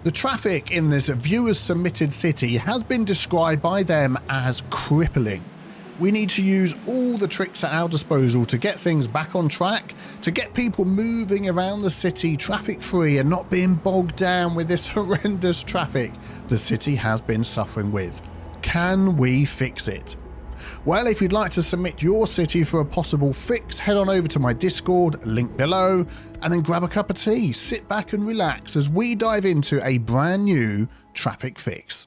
The traffic in this viewers submitted city has been described by them as crippling. We need to use all the tricks at our disposal to get things back on track, to get people moving around the city traffic free and not being bogged down with this horrendous traffic the city has been suffering with. Can we fix it? Well, if you'd like to submit your city for a possible fix, head on over to my Discord, link below, and then grab a cup of tea, sit back and relax as we dive into a brand new traffic fix.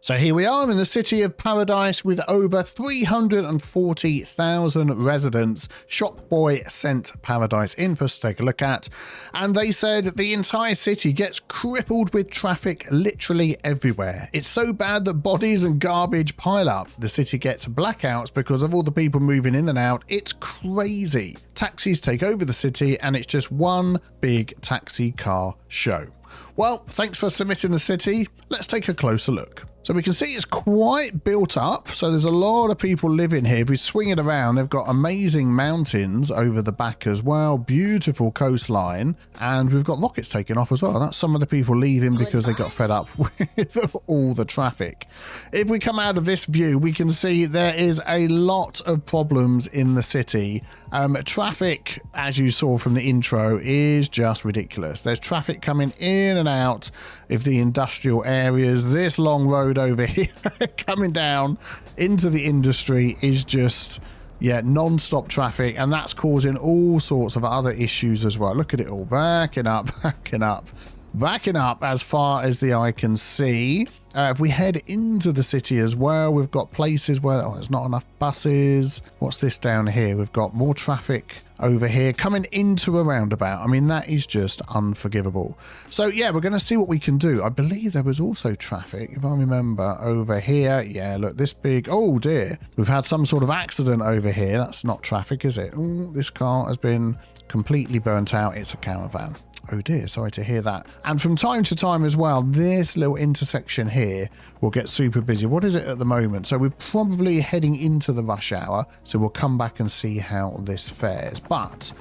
So here we are in the city of Paradise with over 340,000 residents. Shopboy sent Paradise in for us to take a look at, and they said the entire city gets crippled with traffic literally everywhere. It's so bad that bodies and garbage pile up. The city gets blackouts because of all the people moving in and out. It's crazy. Taxis take over the city and it's just one big taxi car show. Well, thanks for submitting the city. Let's take a closer look. So we can see it's quite built up. So there's a lot of people living here. If we swing it around, they've got amazing mountains over the back as well. Beautiful coastline. And we've got rockets taking off as well. That's some of the people leaving because they got fed up with all the traffic. If we come out of this view, we can see there is a lot of problems in the city. Traffic, as you saw from the intro, is just ridiculous. There's traffic coming in and out of the industrial areas. This long road over here coming down into the industry is just non-stop traffic, and that's causing all sorts of other issues as well. Look at it all backing up as far as the eye can see. If we head into the city as well, we've got places where there's not enough buses. What's this down here? We've got more traffic over here coming into a roundabout. I mean, that is just unforgivable. So yeah, we're going to see what we can do. I believe there was also traffic, if I remember, over here. Yeah, look, this big, oh dear. We've had some sort of accident over here. That's not traffic, is it? Ooh, this car has been completely burnt out. It's a caravan. Oh dear, sorry to hear that. And from time to time as well, this little intersection here will get super busy. What is it at the moment? So we're probably heading into the rush hour, so we'll come back and see how this fares. But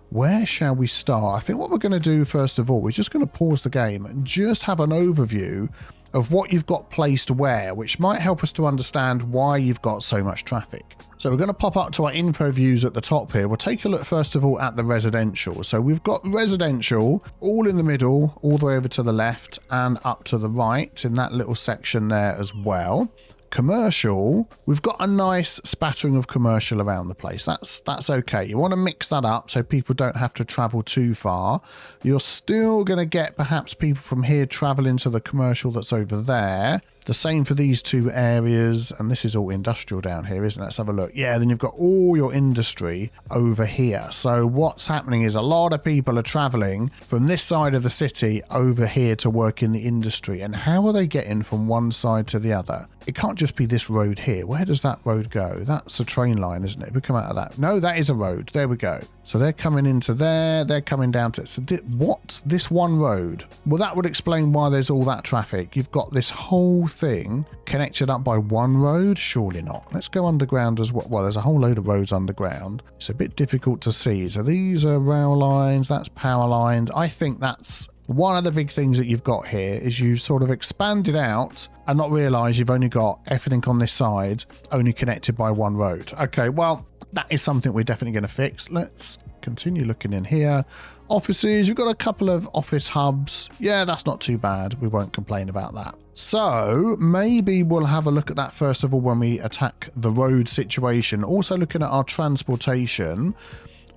where shall we start? I think what we're going to do first of all, we're just going to pause the game and just have an overview of what you've got placed where, which might help us to understand why you've got so much traffic. So we're going to pop up to our info views at the top here. We'll take a look first of all at the residential. So we've got residential all in the middle, all the way over to the left and up to the right in that little section there as well. Commercial, we've got a nice spattering of commercial around the place. That's okay. You want to mix that up so people don't have to travel too far. You're still going to get perhaps people from here traveling to the commercial that's over there. The same for these two areas, and this is all industrial down here, isn't it? Let's have a look. Yeah, then you've got all your industry over here. So what's happening is a lot of people are traveling from this side of the city over here to work in the industry. And how are they getting from one side to the other? It can't just be this road here. Where does that road go? That's a train line, isn't it? If we come out of that. No, that is a road. There we go. So they're coming into there. They're coming down to... So what's this one road? Well, that would explain why there's all that traffic. You've got this whole thing connected up by one road? Surely not. Let's go underground as well. Well, there's a whole load of roads underground. It's a bit difficult to see. So these are rail lines. That's power lines. I think that's one of the big things that you've got here is you've sort of expanded out and not realised you've only got everything on this side only connected by one road. Okay, well, that is something we're definitely going to fix. Let's continue looking in here. Offices, you've got a couple of office hubs. Yeah, that's not too bad. We won't complain about that. So maybe we'll have a look at that first of all when we attack the road situation. Also looking at our transportation.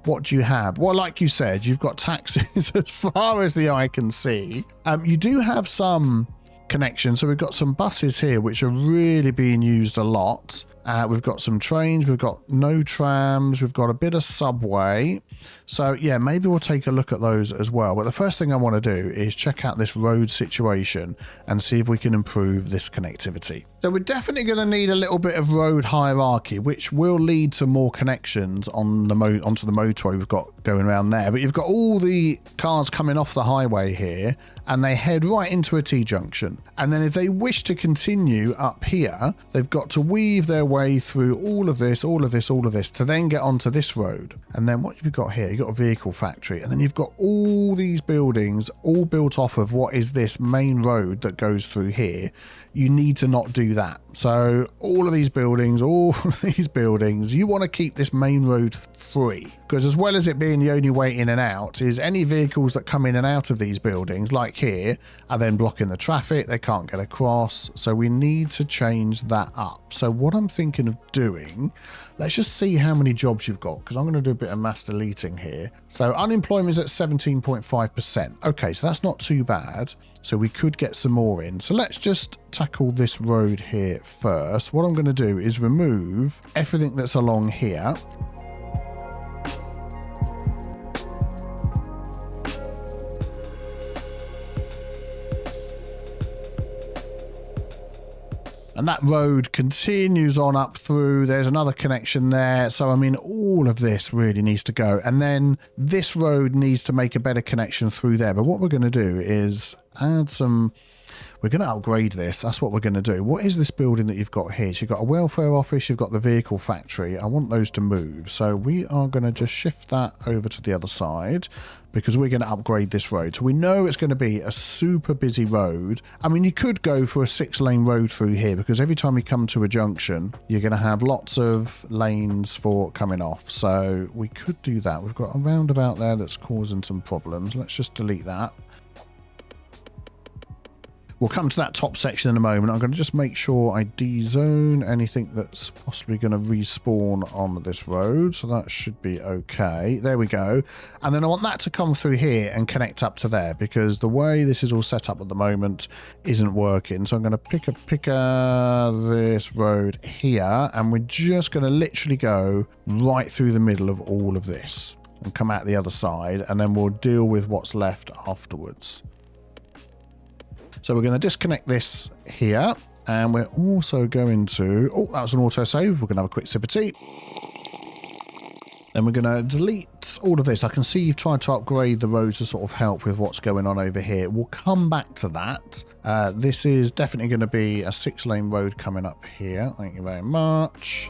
What do you have? Well, like you said, you've got taxis as far as the eye can see. You do have some connections. So we've got some buses here which are really being used a lot. We've got some trains, we've got no trams, we've got a bit of subway. So yeah, maybe we'll take a look at those as well. But the first thing I want to do is check out this road situation and see if we can improve this connectivity. So we're definitely going to need a little bit of road hierarchy, which will lead to more connections on the onto the motorway we've got going around there. But you've got all the cars coming off the highway here and they head right into a T-junction. And then if they wish to continue up here, they've got to weave their way through all of this, all of this, all of this to then get onto this road. And then what have you got here? You've got a vehicle factory, and then you've got all these buildings all built off of what is this main road that goes through here. You need to not do that. So all of these buildings, you want to keep this main road free, because as well as it being the only way in and out, is any vehicles that come in and out of these buildings, like here, are then blocking the traffic. They can't get across. So we need to change that up. So what I'm thinking of doing, let's just see how many jobs you've got, because I'm going to do a bit of mass deleting here. So unemployment is at 17.5%. Okay, so that's not too bad. So we could get some more in. So let's just tackle this road here first. What I'm going to do is remove everything that's along here. And that road continues on up through. There's another connection there. So, I mean, all of this really needs to go. And then this road needs to make a better connection through there. But what we're going to do is add some... We're going to upgrade this. That's what we're going to do. What is this building that you've got here? So you've got a welfare office. You've got the vehicle factory. I want those to move. So we are going to just shift that over to the other side, because we're going to upgrade this road. So we know it's going to be a super busy road. I mean, you could go for a 6-lane road through here, because every time you come to a junction, you're going to have lots of lanes for coming off. So we could do that. We've got a roundabout there that's causing some problems. Let's just delete that. We'll come to that top section in a moment. I'm going to just make sure I de-zone anything that's possibly going to respawn on this road. So that should be okay. There we go. And then I want that to come through here and connect up to there, because the way this is all set up at the moment isn't working. So I'm going to pick this road here, and we're just going to literally go right through the middle of all of this and come out the other side, and then we'll deal with what's left afterwards. So we're going to disconnect this here, and we're also going to... Oh, that was an autosave. We're going to have a quick sip of tea. Then we're going to delete all of this. I can see you've tried to upgrade the roads to sort of help with what's going on over here. We'll come back to that. This is definitely going to be a 6-lane road coming up here. Thank you very much.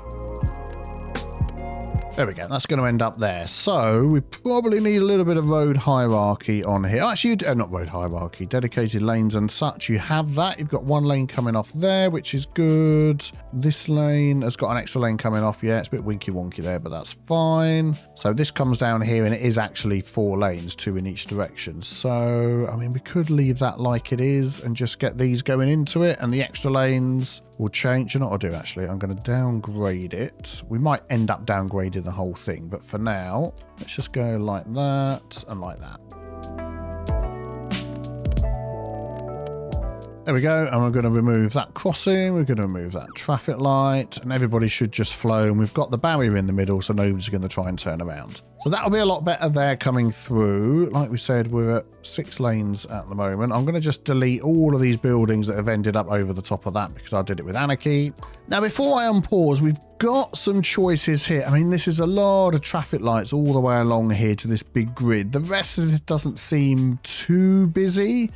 There we go. That's going to end up there. So we probably need a little bit of road hierarchy on here. Actually, not road hierarchy, dedicated lanes and such. You have that. You've got 1 lane coming off there, which is good. This lane has got an extra lane coming off. Yeah, it's a bit winky wonky there, but that's fine. So this comes down here, and it is actually 4 lanes, 2 in each direction. So, I mean, we could leave that like it is and just get these going into it, and the extra lanes will change. You know what I'll do, actually? I'm going to downgrade it. We might end up downgrading the whole thing, but for now, let's just go like that and like that. There we go, and we're going to remove that crossing, we're going to remove that traffic light, and everybody should just flow, and we've got the barrier in the middle, so nobody's going to try and turn around. So that'll be a lot better there coming through. Like we said, we're at 6 lanes at the moment. I'm going to just delete all of these buildings that have ended up over the top of that, because I did it with Anarchy. Now, before I unpause, we've got some choices here. I mean, this is a lot of traffic lights all the way along here to this big grid. The rest of it doesn't seem too busy.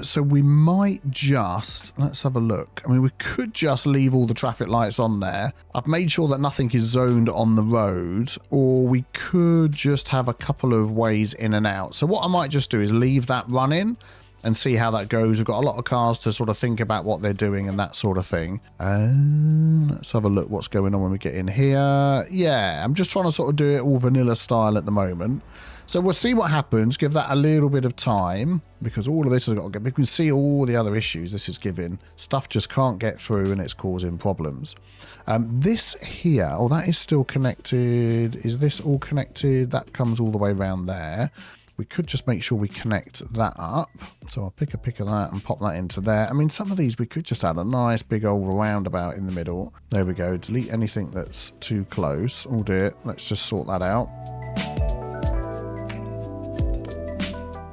So we might just, let's have a look. I mean, we could just leave all the traffic lights on there. I've made sure that nothing is zoned on the road, or we could just have a couple of ways in and out. So what I might just do is leave that running and see how that goes. We've got a lot of cars to sort of think about what they're doing and that sort of thing. Let's have a look what's going on when we get in here. Yeah, I'm just trying to sort of do it all vanilla style at the moment. So we'll see what happens, give that a little bit of time, because all of this has got to get... We can see all the other issues this is giving. Stuff just can't get through, and it's causing problems. This here, oh, that is still connected. Is this all connected? That comes all the way around there. We could just make sure we connect that up. So I'll pick of that and pop that into there. I mean, some of these we could just add a nice big old roundabout in the middle. There we go. Delete anything that's too close. Oh dear. Let's just sort that out.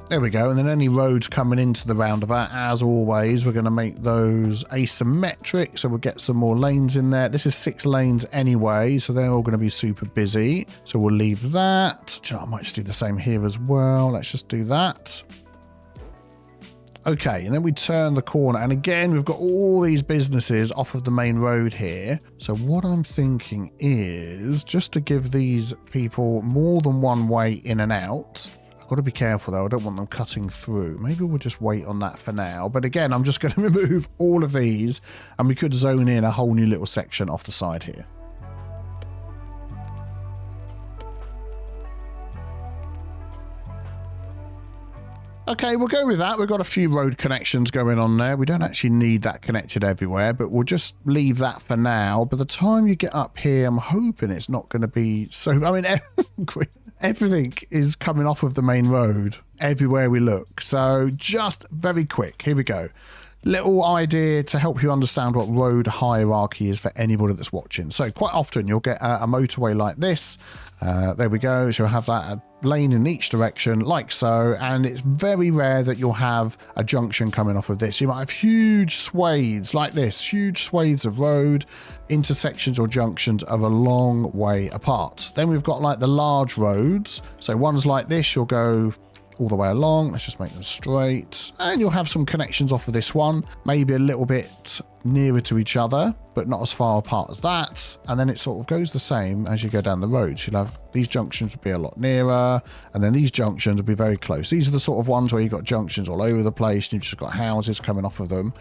There we go. And then any roads coming into the roundabout, as always, we're going to make those asymmetric. So we'll get some more lanes in there. This is 6 lanes anyway, so they're all going to be super busy. So we'll leave that. Do you know, I might just do the same here as well. Let's just do that. Okay, and then we turn the corner, and again, we've got all these businesses off of the main road here. So what I'm thinking is just to give these people more than one way in and out. I've got to be careful though, I don't want them cutting through. Maybe we'll just wait on that for now. But again, I'm just going to remove all of these, and we could zone in a whole new little section off the side here. Okay, we'll go with that. We've got a few road connections going on there. We don't actually need that connected everywhere, but we'll just leave that for now. By the time you get up here, I'm hoping it's not going to be so... I mean, everything is coming off of the main road everywhere we look. So just very quick, here we go. Little idea to help you understand what road hierarchy is for anybody that's watching. So quite often you'll get a motorway like this. There we go. So you'll have that lane in each direction like so, and it's very rare that you'll have a junction coming off of this. You might have huge swathes like this, huge swathes of road. Intersections or junctions are a long way apart. Then we've got like the large roads. So ones like this, you'll go all the way along. Let's just make them straight, and you'll have some connections off of this one, maybe a little bit nearer to each other but not as far apart as that, and then it sort of goes the same as you go down the road. So you'll have these junctions will be a lot nearer, and then these junctions will be very close. These are the sort of ones where you've got junctions all over the place and you've just got houses coming off of them.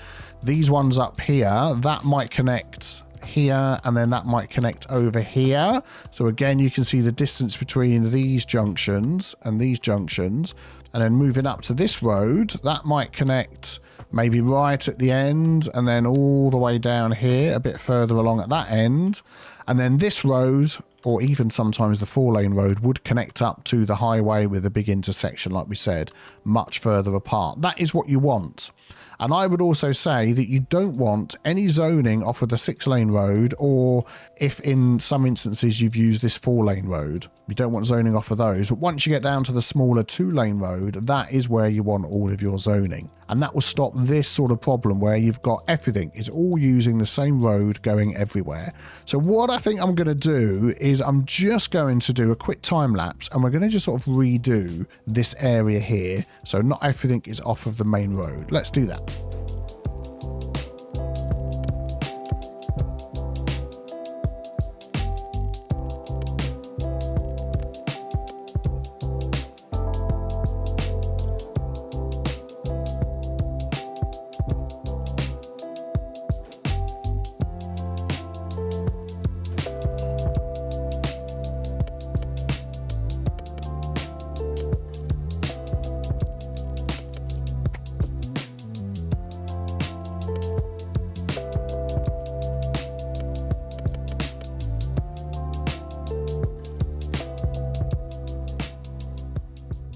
These ones up here, that might connect here, and then that might connect over here. So again, you can see the distance between these junctions and these junctions, and then moving up to this road, that might connect maybe right at the end, and then all the way down here a bit further along at that end, and then this road, or even sometimes the 4-lane road, would connect up to the highway with a big intersection, like we said, much further apart. That is what you want. And I would also say that you don't want any zoning off of the 6-lane road, or if in some instances you've used this 4-lane road, you don't want zoning off of those. But once you get down to the smaller 2-lane road, that is where you want all of your zoning. And that will stop this sort of problem where you've got everything. It's all using the same road going everywhere. So what I think I'm going to do is I'm just going to do a quick time lapse, and we're going to just sort of redo this area here. So not everything is off of the main road. Let's do that.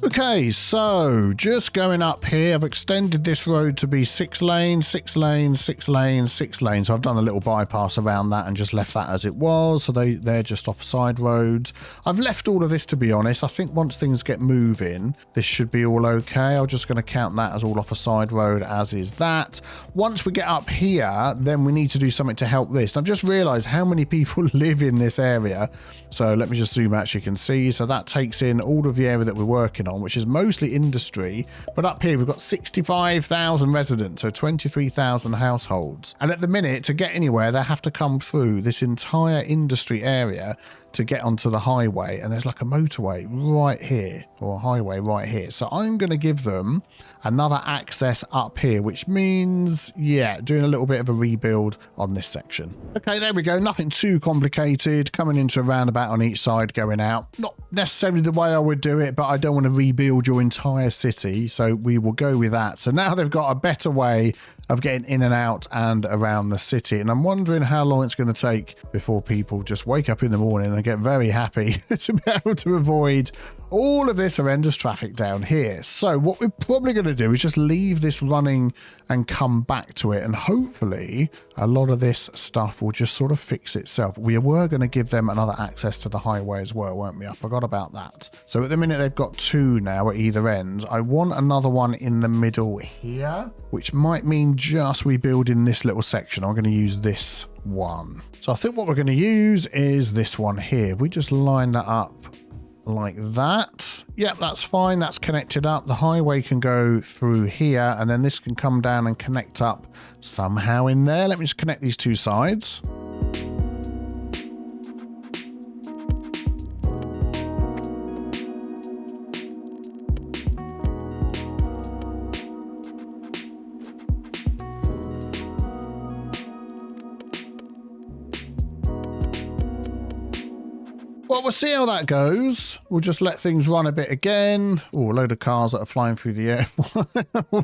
Okay, so just going up here, I've extended this road to be 6 lanes, 6 lanes, 6 lanes, 6 lanes. So I've done a little bypass around that and just left that as it was. So they're just off side roads. I've left all of this, to be honest. I think once things get moving, this should be all okay. I'm just going to count that as all off a side road, as is that. Once we get up here, then we need to do something to help this. And I've just realized how many people live in this area. So let me just zoom out so you can see. So that takes in all of the area that we're working on, which is mostly industry, but up here we've got 65,000 residents, so 23,000 households. And at the minute, to get anywhere, they have to come through this entire industry area to get onto the highway, and there's like a motorway right here, or a highway right here. So I'm going to give them another access up here, which means, yeah, doing a little bit of a rebuild on this section. Okay, there we go. Nothing too complicated. Coming into a roundabout on each side, going out. Not necessarily the way I would do it, but I don't want to rebuild your entire city, so we will go with that. So now they've got a better way of getting in and out and around the city, and I'm wondering how long it's going to take before people just wake up in the morning and get very happy to be able to avoid all of this horrendous traffic down here. So what we're probably going to do is just leave this running and come back to it, and hopefully a lot of this stuff will just sort of fix itself. We were going to give them another access to the highway as well, weren't we? I forgot about that. So at the minute they've got 2 now at either ends. I want another one in the middle here, which might mean just rebuilding this little section. I'm going to use this one. So I think what we're going to use is this one here. We just line that up like that. Yep, that's fine. That's connected up. The highway can go through here, and then this can come down and connect up somehow in there. Let me just connect these two sides. Well, we'll see how that goes. We'll just let things run a bit again. Oh, a load of cars that are flying through the air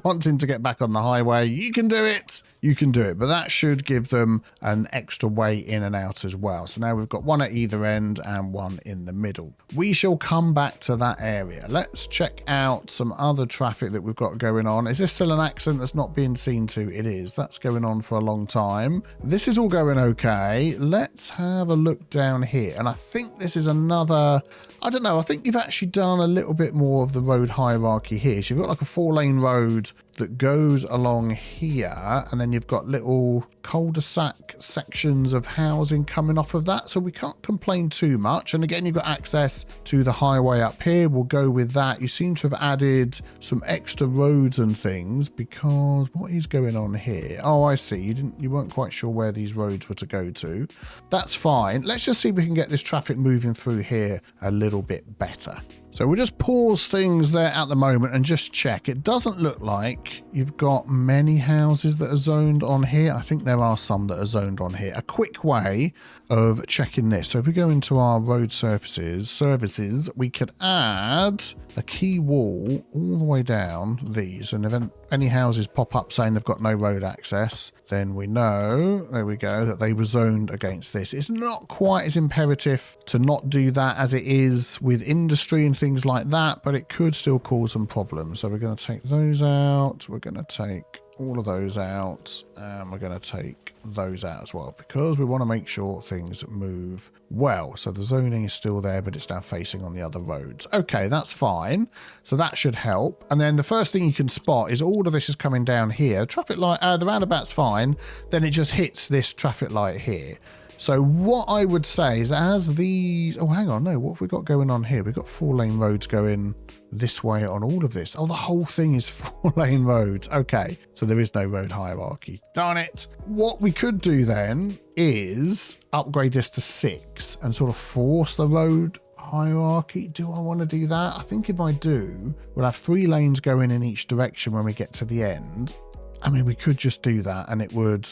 wanting to get back on the highway. You can do it. You can do it. But that should give them an extra way in and out as well. So now we've got one at either end and one in the middle. We shall come back to that area. Let's check out some other traffic that we've got going on. Is this still an accident that's not being seen to? It is. That's going on for a long time. This is all going okay. Let's have a look down here. And I think this is another, I don't know, I think you've actually done a little bit more of the road hierarchy here. So you've got like a 4-lane road that goes along here, and then you've got little cul-de-sac sections of housing coming off of that, so we can't complain too much. And again, you've got access to the highway up here. We'll go with that. You seem to have added some extra roads and things, because what is going on here? Oh, I see. You weren't quite sure where these roads were to go to. That's fine. Let's just see if we can get this traffic moving through here a little bit better. So we'll just pause things there at the moment and just check. It doesn't look like you've got many houses that are zoned on here. I think there are some that are zoned on here. A quick way of checking this. So if we go into our road services, we could add a key wall all the way down these. And if any houses pop up saying they've got no road access, then we know, there we go, that they were zoned against this. It's not quite as imperative to not do that as it is with industry and things like that, but it could still cause some problems. So we're going to take those out. We're going to take all of those out, and we're going to take those out as well, because we want to make sure things move well. So the zoning is still there, but it's now facing on the other roads. Okay, that's fine. So that should help. And then the first thing you can spot is all of this is coming down here. Traffic light, the roundabout's fine. Then it just hits this traffic light here. So what I would say is as these... Oh, hang on. No, what have we got going on here? We've got 4-lane roads going this way on all of this. Oh, the whole thing is 4-lane roads. Okay, so there is no road hierarchy. Darn it. What we could do then is upgrade this to 6 and sort of force the road hierarchy. Do I want to do that? I think if I do, we'll have 3 lanes going in each direction when we get to the end. I mean, we could just do that and it would...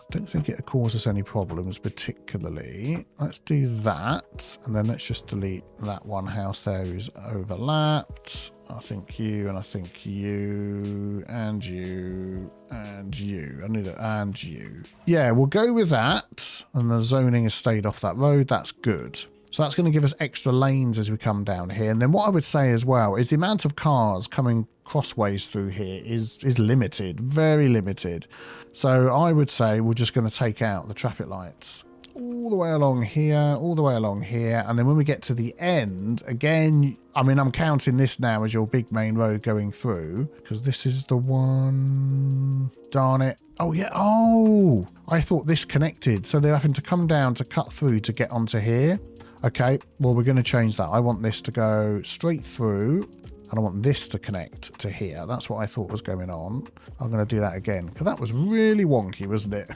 I don't think it'll cause us any problems particularly. Let's do that. And then let's just delete that one house there who's overlapped. I think you, and I think you, and you, and you. I need it, and you. Yeah, we'll go with that. And the zoning has stayed off that road. That's good. So that's going to give us extra lanes as we come down here. And then what I would say as well is the amount of cars coming crossways through here is limited, very limited. So I would say we're just going to take out the traffic lights all the way along here, all the way along here. And then when we get to the end, again, I mean, I'm counting this now as your big main road going through, because this is the one. Darn it. Oh, yeah. Oh, I thought this connected. So they're having to come down to cut through to get onto here. Okay, well, we're going to change that. I want this to go straight through, and I want this to connect to here. That's what I thought was going on. I'm going to do that again, because that was really wonky, wasn't it?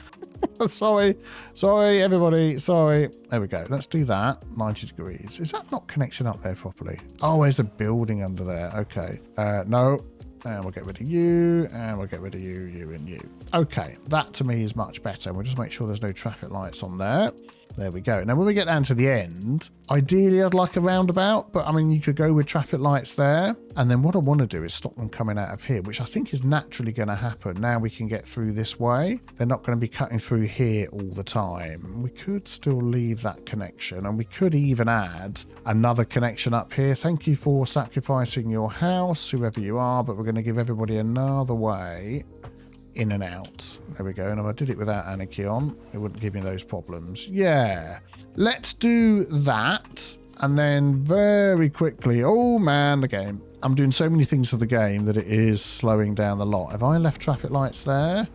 Sorry, everybody. Sorry. There we go. Let's do that. 90 degrees. Is that not connecting up there properly? Oh, there's a building under there. Okay. No. And we'll get rid of you, and we'll get rid of you, you, and you. Okay, that to me is much better. We'll just make sure there's no traffic lights on there. There we go. Now, when we get down to the end, ideally I'd like a roundabout, but I mean, you could go with traffic lights there. And then what I want to do is stop them coming out of here, which I think is naturally going to happen. Now we can get through this way. They're not going to be cutting through here all the time. We could still leave that connection, and we could even add another connection up here. Thank you for sacrificing your house, whoever you are, but we're going to give everybody another way in and out. There we go. And if I did it without anarchy on, it wouldn't give me those problems. Yeah, let's do that. And then very quickly, oh man, the game. I'm doing so many things to the game that it is slowing down a lot. Have I left traffic lights there?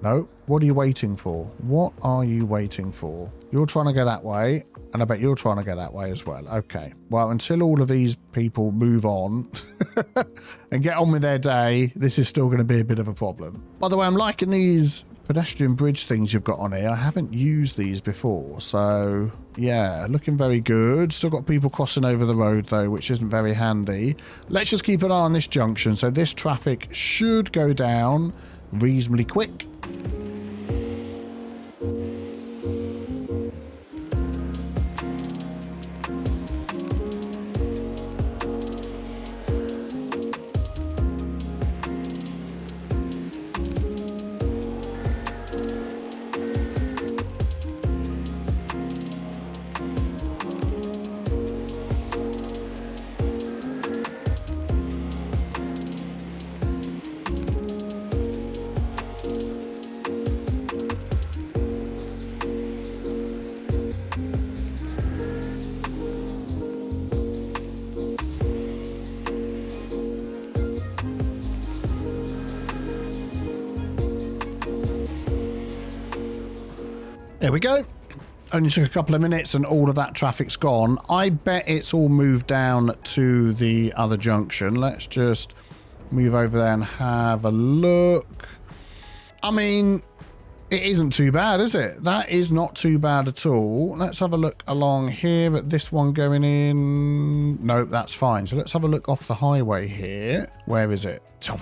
No. What are you waiting for? What are you waiting for? You're trying to go that way, and I bet you're trying to go that way as well. Okay. Well, until all of these people move on and get on with their day, this is still going to be a bit of a problem. By the way, I'm liking these pedestrian bridge things you've got on here. I haven't used these before, so yeah, looking very good. Still got people crossing over the road though, which isn't very handy. Let's just keep an eye on this junction. So this traffic should go down reasonably quick. There we go. Only took a couple of minutes and all of that traffic's gone. I bet it's all moved down to the other junction. Let's just move over there and have a look. I mean, it isn't too bad, is it? That is not too bad at all. Let's have a look along here at this one going in. Nope, that's fine. So let's have a look off the highway here. Where is it? Oh,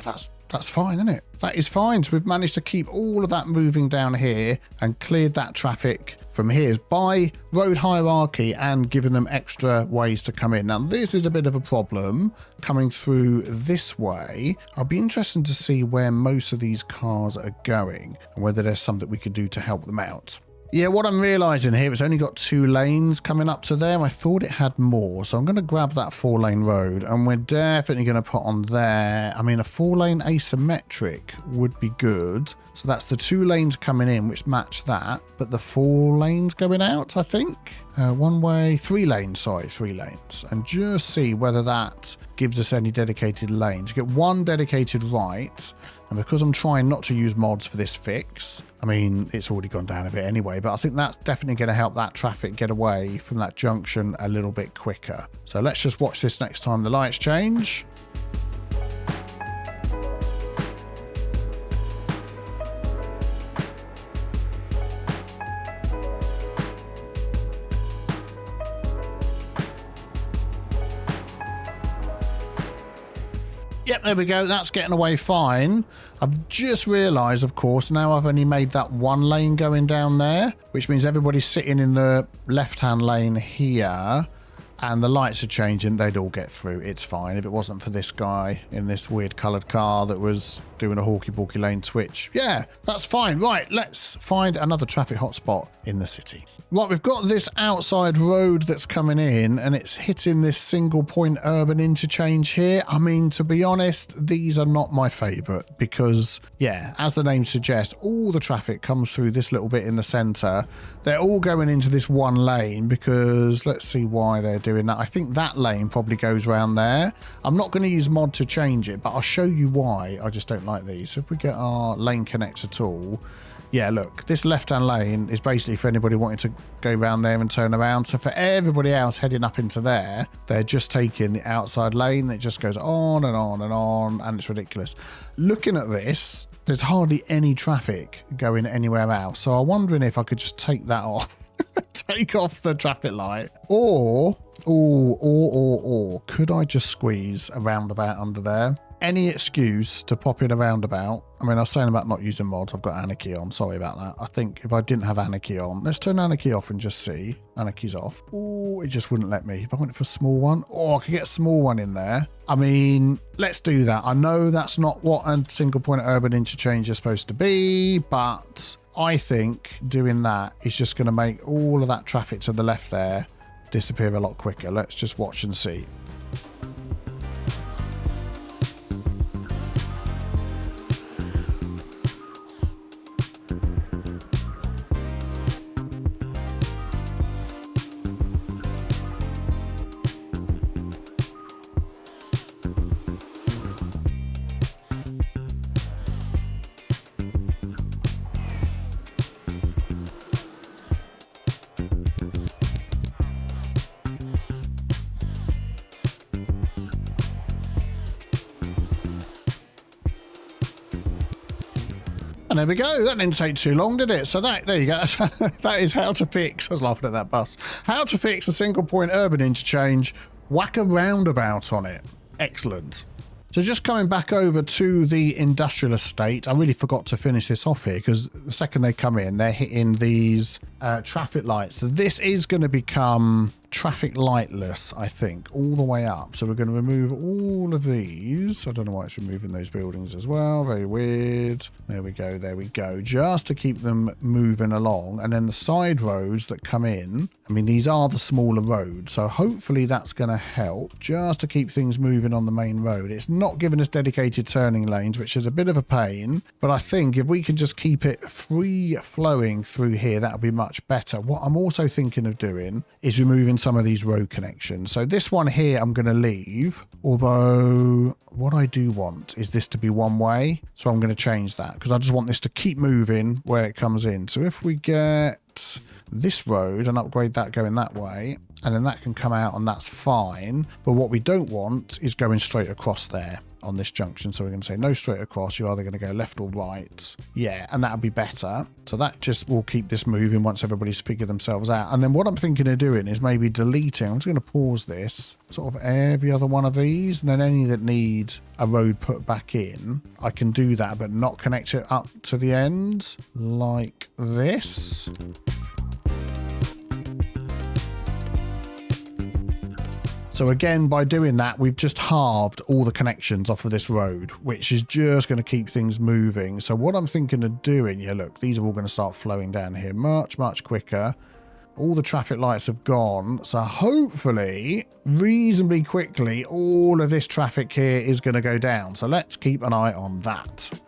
that's fine, isn't it? That is fine. So we've managed to keep all of that moving down here and cleared that traffic from here by road hierarchy and given them extra ways to come in. Now, this is a bit of a problem coming through this way. I'll be interested to see where most of these cars are going and whether there's something we could do to help them out. Yeah, what I'm realising here, it's only got 2 lanes coming up to there. I thought it had more. So I'm going to grab that 4-lane road and we're definitely going to put on there. I mean, a 4-lane asymmetric would be good. So that's the 2 lanes coming in, which match that. But the 4 lanes going out, I think. 1 way, 3 lanes, sorry, 3 lanes. And just see whether that gives us any dedicated lanes. You get 1 dedicated right. And because I'm trying not to use mods for this fix, I mean, it's already gone down a bit anyway, but I think that's definitely going to help that traffic get away from that junction a little bit quicker. So let's just watch this next time the lights change. Yep, there we go. That's getting away fine. I've just realised, of course, now I've only made that 1 lane going down there, which means everybody's sitting in the left-hand lane here, and the lights are changing. They'd all get through. It's fine. If it wasn't for this guy in this weird coloured car that was doing a hawky-balky lane switch. Yeah, that's fine. Right, let's find another traffic hotspot in the city. Right, we've got this outside road that's coming in and it's hitting this single point urban interchange here. I mean, to be honest, these are not my favourite because, yeah, as the name suggests, all the traffic comes through this little bit in the centre. They're all going into this 1 lane because, let's see why they're doing that. I think that lane probably goes around there. I'm not going to use mod to change it, but I'll show you why I just don't like these. So if we get our lane connector tool, yeah, look, this left-hand lane is basically for anybody wanting to go around there and turn around. So for everybody else heading up into there, they're just taking the outside lane. It just goes on and on and on, and it's ridiculous. Looking at this, there's hardly any traffic going anywhere else. So I'm wondering if I could just take that off. Take off the traffic light. Or, could I just squeeze a roundabout under there? Any excuse to pop in a roundabout. I mean, I was saying about not using mods. I've got Anarchy on. Sorry about that. I think if I didn't have Anarchy on, let's turn Anarchy off and just see. Anarchy's off. Oh, it just wouldn't let me. If I went for a small one, I could get a small one in there. I mean, let's do that. I know that's not what a single point urban interchange is supposed to be, but I think doing that is just going to make all of that traffic to the left there disappear a lot quicker. Let's just watch and see. And there we go. That didn't take too long, did it? So there you go. That is how to fix. I was laughing at that bus. How to fix a single point urban interchange. Whack a roundabout on it. Excellent. So just coming back over to the industrial estate, I really forgot to finish this off here because the second they come in, they're hitting these traffic lights. So this is going to become traffic lightless, I think, all the way up. So we're going to remove all of these. I don't know why it's removing those buildings as well. Very weird. There we go. There we go. Just to keep them moving along. And then the side roads that come in, I mean, these are the smaller roads. So hopefully that's going to help just to keep things moving on the main road. It's not giving us dedicated turning lanes, which is a bit of a pain. But I think if we can just keep it free flowing through here, that'll be much better. What I'm also thinking of doing is removing some of these road connections. So this one here I'm going to leave, although what I do want is this to be one way. So I'm going to change that because I just want this to keep moving where it comes in. So if we get this road and upgrade that going that way, and then that can come out and that's fine. But what we don't want is going straight across there on this junction. So we're going to say no straight across. You're either going to go left or right. Yeah, and that'll be better. So that just will keep this moving once everybody's figured themselves out. And then what I'm thinking of doing is maybe deleting. I'm just going to pause this, sort of every other one of these, and then any that need a road put back in, I can do that, but not connect it up to the end like this. So again, by doing that, we've just halved all the connections off of this road, which is just going to keep things moving. So what I'm thinking of doing, yeah, look, these are all going to start flowing down here much, much quicker. All the traffic lights have gone. So hopefully, reasonably quickly, all of this traffic here is going to go down. So let's keep an eye on that.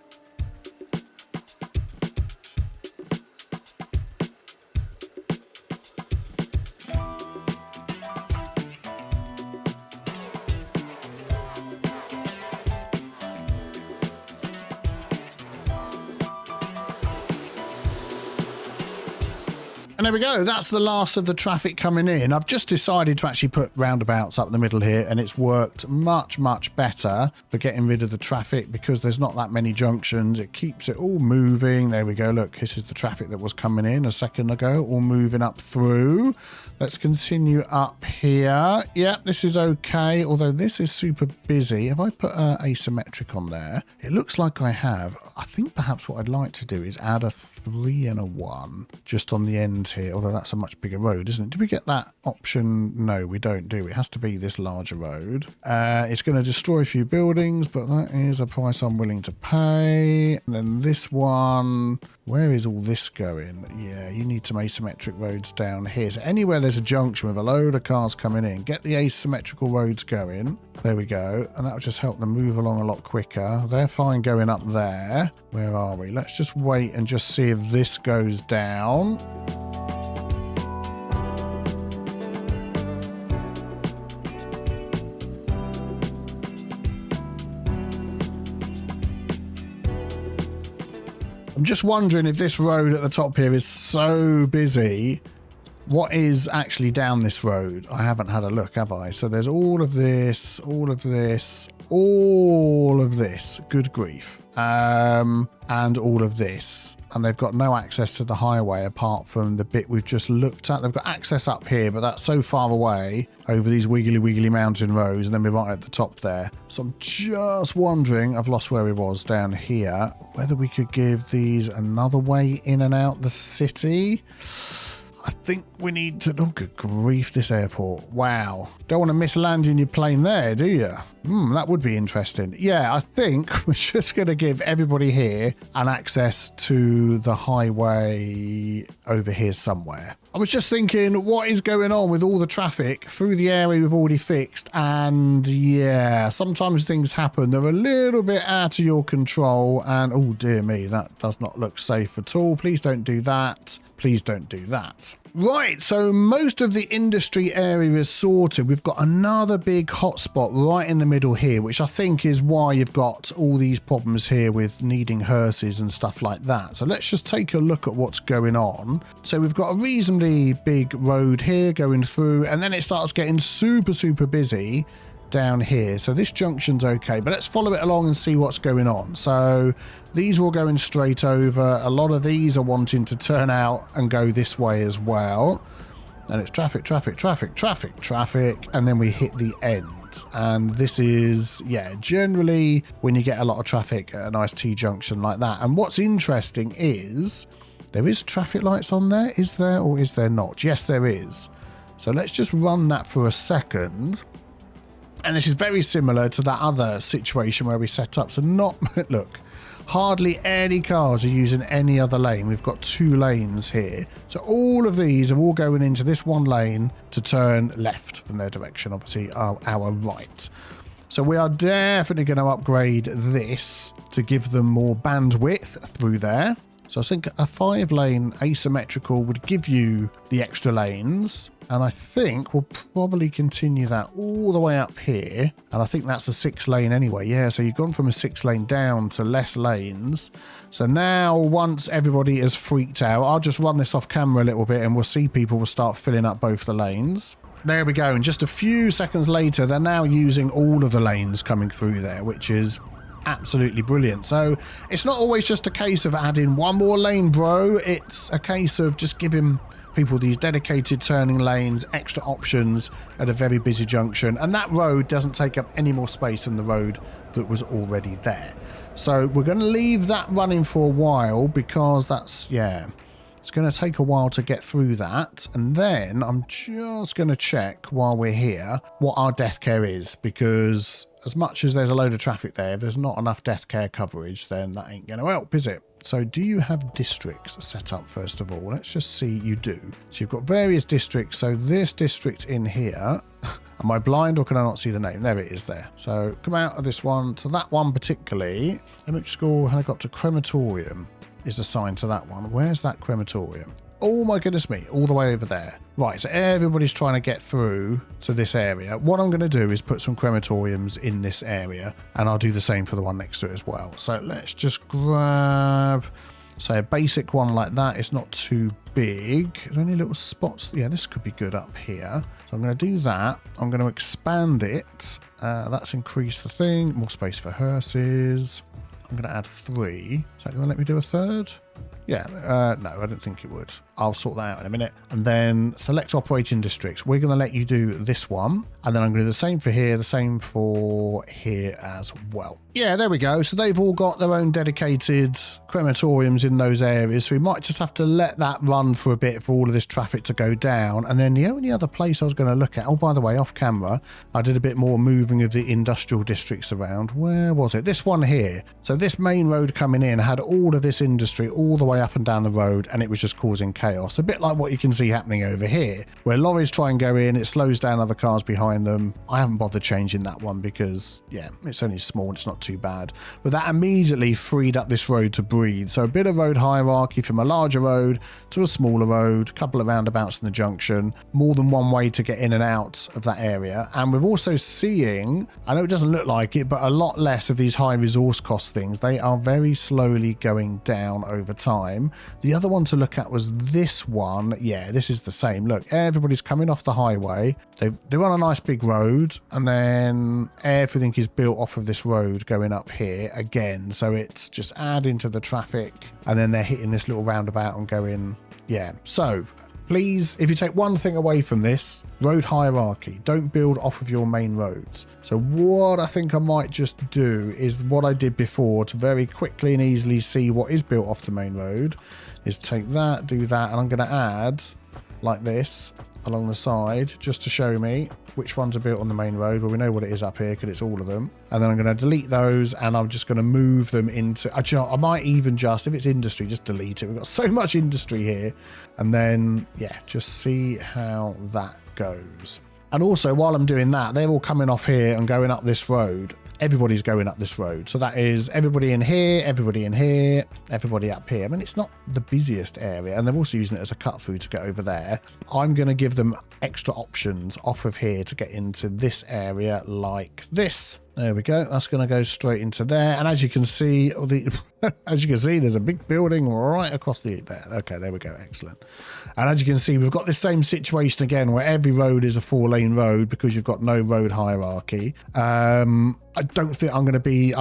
And there we go. That's the last of the traffic coming in. I've just decided to actually put roundabouts up the middle here, and it's worked much, much better for getting rid of the traffic because there's not that many junctions. It keeps it all moving. There we go. Look, this is the traffic that was coming in a second ago, all moving up through. Let's continue up here. Yeah, this is okay, although this is super busy. Have I put asymmetric on there? It looks like I have. I think perhaps what I'd like to do is add a 3 and a 1 just on the end here, although that's a much bigger road, isn't it? Do we get that option? No, we don't, do we? It has to be this larger road. It's going to destroy a few buildings, but that is a price I'm willing to pay. And then this one, where is all this going? Yeah, you need some asymmetric roads down here. So anywhere there's a junction with a load of cars coming in, get the asymmetrical roads going. There we go. And that'll just help them move along a lot quicker. They're fine going up there. Where are we? Let's just wait and just see if this goes down. I'm just wondering if this road at the top here is so busy. What is actually down this road? I haven't had a look, have I? So there's all of this, all of this, all of this. Good grief. And all of this. And they've got no access to the highway apart from the bit we've just looked at. They've got access up here, but that's so far away over these wiggly mountain roads, and then we're right at the top there. So I'm just wondering, I've lost where we was down here, whether we could give these another way in and out the city. I think we need to... Oh, good grief, this airport. Wow. Don't want to miss landing your plane there, do you? That would be interesting. Yeah, I think we're just going to give everybody here an access to the highway over here somewhere. I was just thinking, what is going on with all the traffic through the area we've already fixed? And yeah, sometimes things happen. They're a little bit out of your control. And oh, dear me, that does not look safe at all. Please don't do that. Please don't do that. Right, so most of the industry area is sorted. We've got another big hotspot right in the middle here, which I think is why you've got all these problems here with needing hearses and stuff like that. So let's just take a look at what's going on. So we've got a reasonably big road here going through, and then it starts getting super busy down here. So this junction's okay, but let's follow it along and see what's going on. So these are all going straight over. A lot of these are wanting to turn out and go this way as well. And it's traffic, traffic, traffic, traffic, traffic, and then we hit the end. And this is, yeah, generally when you get a lot of traffic at a nice T-junction like that. And what's interesting is there is traffic lights on there. Is there or is there not? Yes, there is. So let's just run that for a second. And this is very similar to that other situation where we set up. So not, look, hardly any cars are using any other lane. We've got 2 lanes here. So all of these are all going into this one lane to turn left from their direction, obviously our right. So we are definitely going to upgrade this to give them more bandwidth through there. So I think a 5-lane asymmetrical would give you the extra lanes. And I think we'll probably continue that all the way up here. And I think that's a 6-lane anyway. Yeah, so you've gone from a 6-lane down to less lanes. So now once everybody is freaked out, I'll just run this off camera a little bit and we'll see people will start filling up both the lanes. There we go. And just a few seconds later, they're now using all of the lanes coming through there, which is absolutely brilliant. So it's not always just a case of adding one more lane, bro. It's a case of just giving people these dedicated turning lanes, extra options at a very busy junction, and that road doesn't take up any more space than the road that was already there. So we're going to leave that running for a while because that's, yeah, it's going to take a while to get through that. And then I'm just going to check while we're here what our death care is, because as much as there's a load of traffic there, if there's not enough death care coverage, then that ain't going to help, is it? So do you have districts set up first of all? Let's just see. You do. So you've got various districts. So this district in here, am I blind or can I not see the name? There it is there. So come out of this one to that one particularly. Elementary school, helicopter, crematorium is assigned to that one. Where's that crematorium? Oh my goodness me, all the way over there. Right, so everybody's trying to get through to this area. What I'm going to do is put some crematoriums in this area, and I'll do the same for the one next to it as well. So let's just grab, say, a basic one like that. It's not too big. Is there any little spots? Yeah, this could be good up here. So I'm going to do that. I'm going to expand it. That's increased the thing. More space for hearses. I'm going to add 3. Is that going to let me do a third? Yeah, no, I don't think it would. I'll sort that out in a minute. And then select operating districts. We're going to let you do this one. And then I'm going to do the same for here, the same for here as well. Yeah, there we go. So they've all got their own dedicated crematoriums in those areas. So we might just have to let that run for a bit for all of this traffic to go down. And then the only other place I was going to look at, oh, by the way, off camera, I did a bit more moving of the industrial districts around. Where was it? This one here. So this main road coming in had all of this industry all the way up and down the road, and it was just causing chaos. A bit like what you can see happening over here, where lorries try and go in, it slows down other cars behind them. I haven't bothered changing that one because, yeah, it's only small, it's not too bad. But that immediately freed up this road to breathe. So a bit of road hierarchy from a larger road to a smaller road, a couple of roundabouts in the junction, more than one way to get in and out of that area. And we're also seeing, I know it doesn't look like it, but a lot less of these high resource cost things. They are very slowly going down over time. The other one to look at was this one. Yeah, this is the same. Look, everybody's coming off the highway. They're on a nice big road, and then everything is built off of this road going up here again. So it's just adding to the traffic, and then they're hitting this little roundabout and going, yeah. So please, if you take one thing away from this, road hierarchy, don't build off of your main roads. So what I think I might just do is what I did before to very quickly and easily see what is built off the main road, is take that, do that, and I'm going to add like this along the side just to show me which ones are built on the main road. Well, we know what it is up here because it's all of them. And then I'm going to delete those, and I'm just going to move them into, I might even just, if it's industry, just delete it. We've got so much industry here. And then, yeah, just see how that goes. And also, while I'm doing that, they're all coming off here and going up this road. Everybody's going up this road. So that is everybody in here, everybody in here, everybody up here. I mean, it's not the busiest area, and they're also using it as a cut through to get over there. I'm going to give them extra options off of here to get into this area like this. There we go. That's going to go straight into there. And as you can see, there's a big building right across there. Okay, there we go. Excellent. And as you can see, we've got this same situation again where every road is a 4-lane road because you've got no road hierarchy. I don't think I'm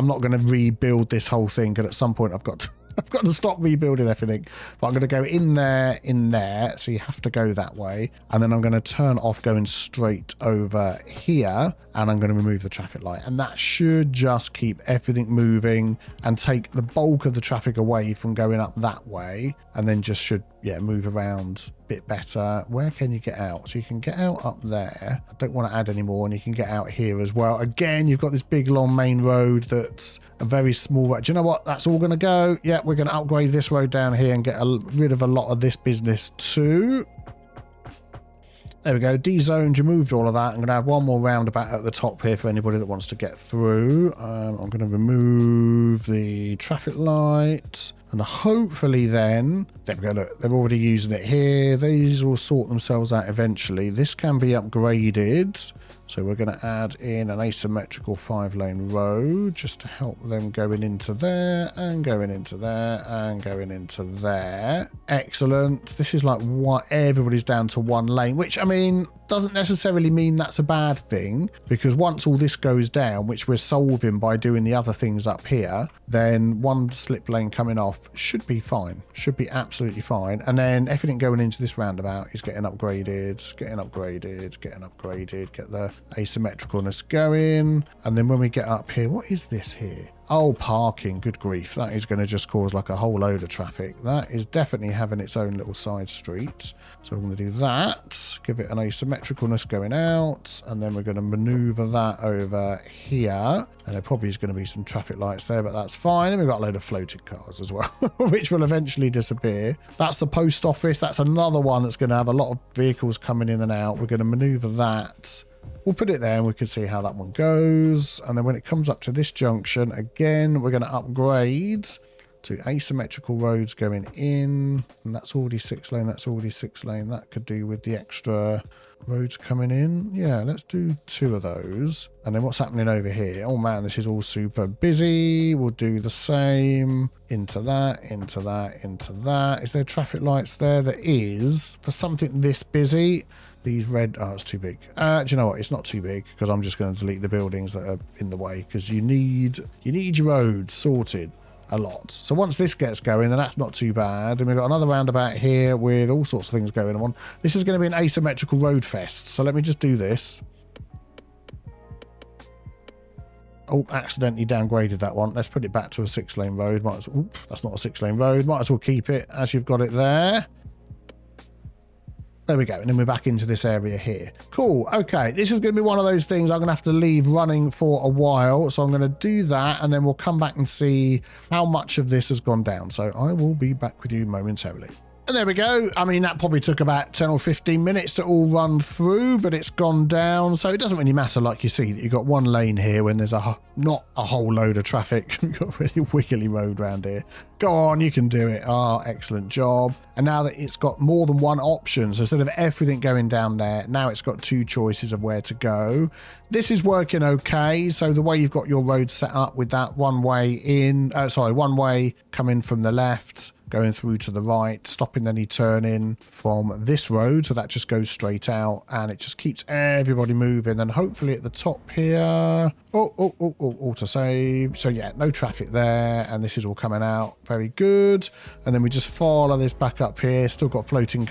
not going to rebuild this whole thing, because at some point I've got to stop rebuilding everything. But I'm going to go in there. So you have to go that way. And then I'm going to turn off going straight over here. And I'm going to remove the traffic light. And that should just keep everything moving and take the bulk of the traffic away from going up that way. And then just should, move around a bit better. Where can you get out? So you can get out up there. I don't want to add any more. And you can get out here as well. Again, you've got this big long main road that's a very small road. Do you know what? That's all going to go. Yeah, we're going to upgrade this road down here and get rid of a lot of this business too. There we go, D-zoned, removed all of that. I'm going to have one more roundabout at the top here for anybody that wants to get through. I'm going to remove the traffic light. And hopefully then, there we go, look, they're already using it here. These will sort themselves out eventually. This can be upgraded. So we're going to add in an asymmetrical 5-lane road just to help them going into there and going into there and going into there. Excellent. This is like what everybody's down to 1 lane, which I mean, doesn't necessarily mean that's a bad thing, because once all this goes down, which we're solving by doing the other things up here, then 1 slip lane coming off should be fine. Should be absolutely fine. And then everything going into this roundabout is getting upgraded, getting upgraded, getting upgraded, get the asymmetricalness going. And then when we get up here, what is this here? Oh, parking. Good grief. That is going to just cause like a whole load of traffic. That is definitely having its own little side street. So we're going to do that. Give it an asymmetricalness going out. And then we're going to maneuver that over here. And there probably is going to be some traffic lights there, but that's fine. And we've got a load of floating cars as well, which will eventually disappear. That's the post office. That's another one that's going to have a lot of vehicles coming in and out. We're going to maneuver that. We'll put it there and we can see how that one goes. And then when it comes up to this junction, again, we're going to upgrade to asymmetrical roads going in. And that's already 6-lane. That's already 6-lane. That could do with the extra roads coming in. Yeah, let's do 2 of those. And then what's happening over here? Oh man, this is all super busy. We'll do the same. Into that, into that, into that. Is there traffic lights there? There is. For something this busy. These red, oh, it's too big. Do you know what? It's not too big, because I'm just going to delete the buildings that are in the way, because you need your roads sorted a lot. So once this gets going, then that's not too bad. And we've got another roundabout here with all sorts of things going on. This is going to be an asymmetrical road fest. So let me just do this. Oh, accidentally downgraded that one. Let's put it back to a 6-lane road. That's not a 6-lane road. Might as well keep it as you've got it there. There we go. And then we're back into this area here. Cool. Okay. This is going to be one of those things I'm going to have to leave running for a while. So I'm going to do that, and then we'll come back and see how much of this has gone down. So I will be back with you momentarily. And there we go. I mean, that probably took about 10 or 15 minutes to all run through, but it's gone down. So it doesn't really matter, like you see, that you've got 1 lane here when there's not a whole load of traffic. You've got a really wiggly road around here. Go on, you can do it. Oh, excellent job. And now that it's got more than 1 option, so instead of everything going down there, now it's got 2 choices of where to go. This is working okay. So the way you've got your road set up with that one way coming from the left, going through to the right, stopping any turning from this road. So that just goes straight out and it just keeps everybody moving. And hopefully at the top here, autosave. So yeah, no traffic there. And this is all coming out. Very good. And then we just follow this back up here. Still got floating.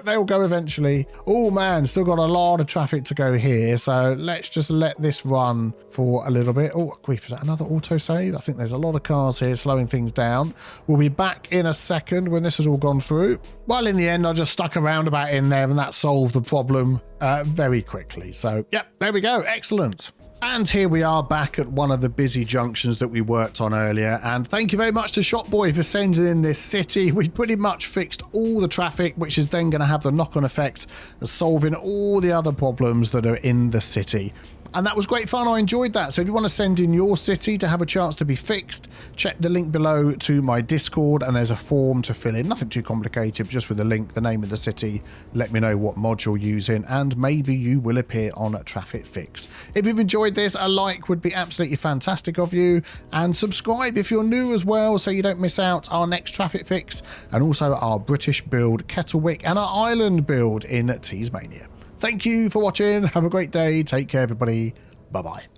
They'll go eventually. Oh man, still got a lot of traffic to go here. So let's just let this run for a little bit. Oh, grief, is that another autosave? I think there's a lot of cars here slowing things down. We'll be back in a second when this has all gone through. Well, in the end, I just stuck a roundabout in there and that solved the problem very quickly. So, yep, there we go. Excellent. And here we are back at one of the busy junctions that we worked on earlier. And thank you very much to Shopboy for sending in this city. We pretty much fixed all the traffic, which is then going to have the knock-on effect of solving all the other problems that are in the city. And that was great fun. I enjoyed that. So if you want to send in your city to have a chance to be fixed, check the link below to my Discord, and there's a form to fill in. Nothing too complicated, but just with a link, the name of the city, let me know what mod you're using, and maybe you will appear on Traffic Fix. If you've enjoyed this, a like would be absolutely fantastic of you, and subscribe if you're new as well, so you don't miss out our next Traffic Fix, and also our British build Kettlewick and our Ireland build in Tasmania. Thank you for watching. Have a great day. Take care, everybody. Bye-bye.